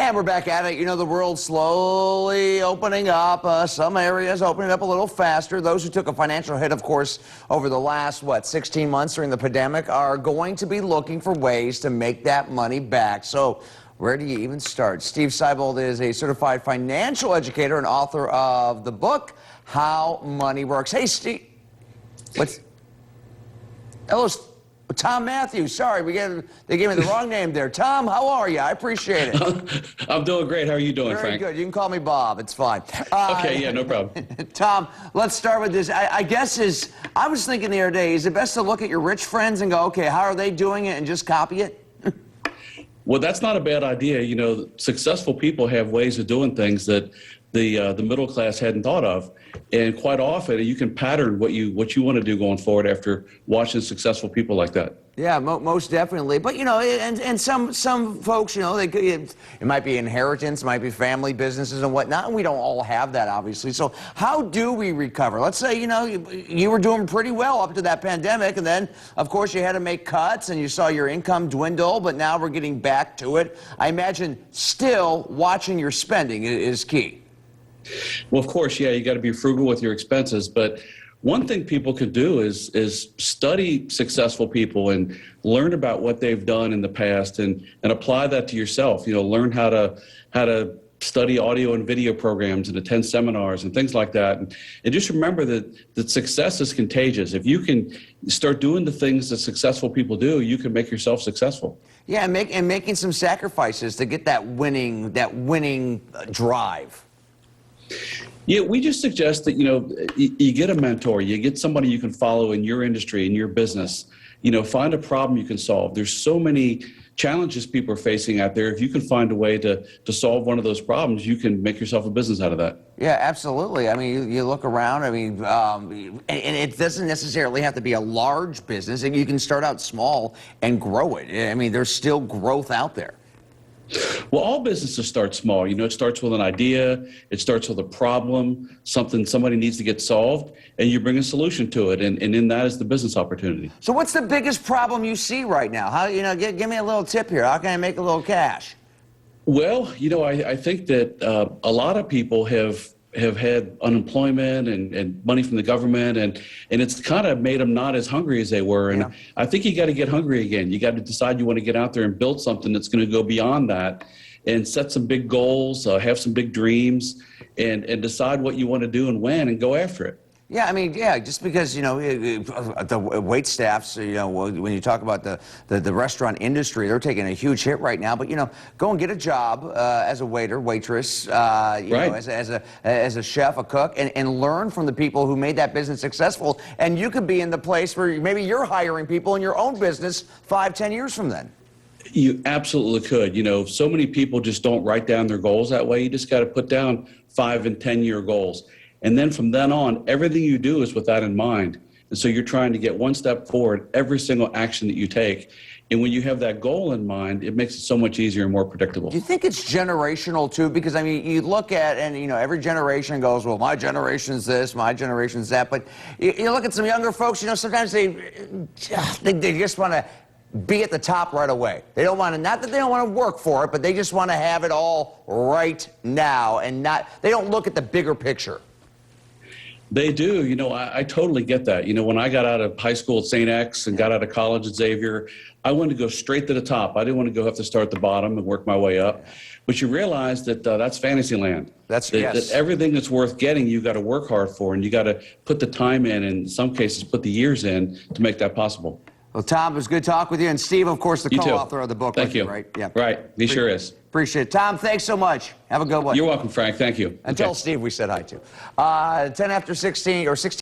And we're back at it. You know, the world's slowly opening up. Some areas opening up a little faster. Those who took a financial hit, of course, over the last, 16 months during the pandemic are going to be looking for ways to make that money back. So where do you even start? Steve Seibold is a certified financial educator and author of the book, How Money Works. Hey, Steve. Hello, Tom Mathews. Sorry, they gave me the wrong name there. Tom, how are you? I appreciate it. I'm doing great. How are you doing, Very Frank? Very good. You can call me Bob. It's fine. Okay, yeah, no problem. Tom, let's start with this. I guess I was thinking the other day, is it best to look at your rich friends and go, okay, how are they doing it, and just copy it? Well, that's not a bad idea. You know, successful people have ways of doing things that the middle class hadn't thought of, and quite often you can pattern what you want to do going forward after watching successful people like that. Yeah, most definitely. But you know, and some folks, you know, it might be inheritance, might be family businesses and whatnot, and we don't all have that, obviously. So how do we recover? Let's say, you know, you were doing pretty well up to that pandemic, and then, of course, you had to make cuts, and you saw your income dwindle, but now we're getting back to it. I imagine still watching your spending is key. Well, of course, yeah, you got to be frugal with your expenses, but one thing people could do is study successful people and learn about what they've done in the past and apply that to yourself. You know, learn how to study audio and video programs and attend seminars and things like that. And just remember that success is contagious. If you can start doing the things that successful people do, you can make yourself successful. Yeah, and making some sacrifices to get that winning drive. Yeah, we just suggest that, you know, you get a mentor, you get somebody you can follow in your industry, in your business, you know, find a problem you can solve. There's so many challenges people are facing out there. If you can find a way to solve one of those problems, you can make yourself a business out of that. Yeah, absolutely. I mean, you look around, I mean, and it doesn't necessarily have to be a large business. You can start out small and grow it. I mean, there's still growth out there. Well, all businesses start small. You know, it starts with an idea, it starts with a problem, something somebody needs to get solved, and you bring a solution to it, and in that is the business opportunity. So what's the biggest problem you see right now? How, you know, give me a little tip here. How can I make a little cash? Well, you know, I think that a lot of people have had unemployment and money from the government, and it's kind of made them not as hungry as they were. And yeah. I think you got to get hungry again. You got to decide you want to get out there and build something that's going to go beyond that and set some big goals, have some big dreams, and decide what you want to do and when, and go after it. Yeah, I mean, yeah, just because, you know, the wait staffs, you know, when you talk about the restaurant industry, they're taking a huge hit right now. But, you know, go and get a job as a waiter, waitress, you know, as a chef, a cook, and learn from the people who made that business successful. And you could be in the place where maybe you're hiring people in your own business 5-10 years from then. You absolutely could. You know, so many people just don't write down their goals that way. You just got to put down 5- and 10-year goals. And then from then on, everything you do is with that in mind. And so you're trying to get one step forward every single action that you take. And when you have that goal in mind, it makes it so much easier and more predictable. Do you think it's generational, too? Because, I mean, you look at, and, you know, every generation goes, well, my generation's this, my generation's that. But you look at some younger folks, you know, sometimes they just want to be at the top right away. They don't want to, not that they don't want to work for it, but they just want to have it all right now, and they don't look at the bigger picture. They do. You know, I totally get that. You know, when I got out of high school at St. X and got out of college at Xavier, I wanted to go straight to the top. I didn't want to have to start at the bottom and work my way up. But you realize that that's fantasy land. Yes. That everything that's worth getting, you got to work hard for, and you got to put the time in some cases, put the years in to make that possible. Well, Tom, it was good talk with you. And Steve, of course, the co-author of the book. Thank you. Right? Yeah. Right. He sure is. Appreciate it. Tom, thanks so much. Have a good one. You're welcome, Frank. Thank you. And tell Steve we said hi to. 10 after 16 or 16.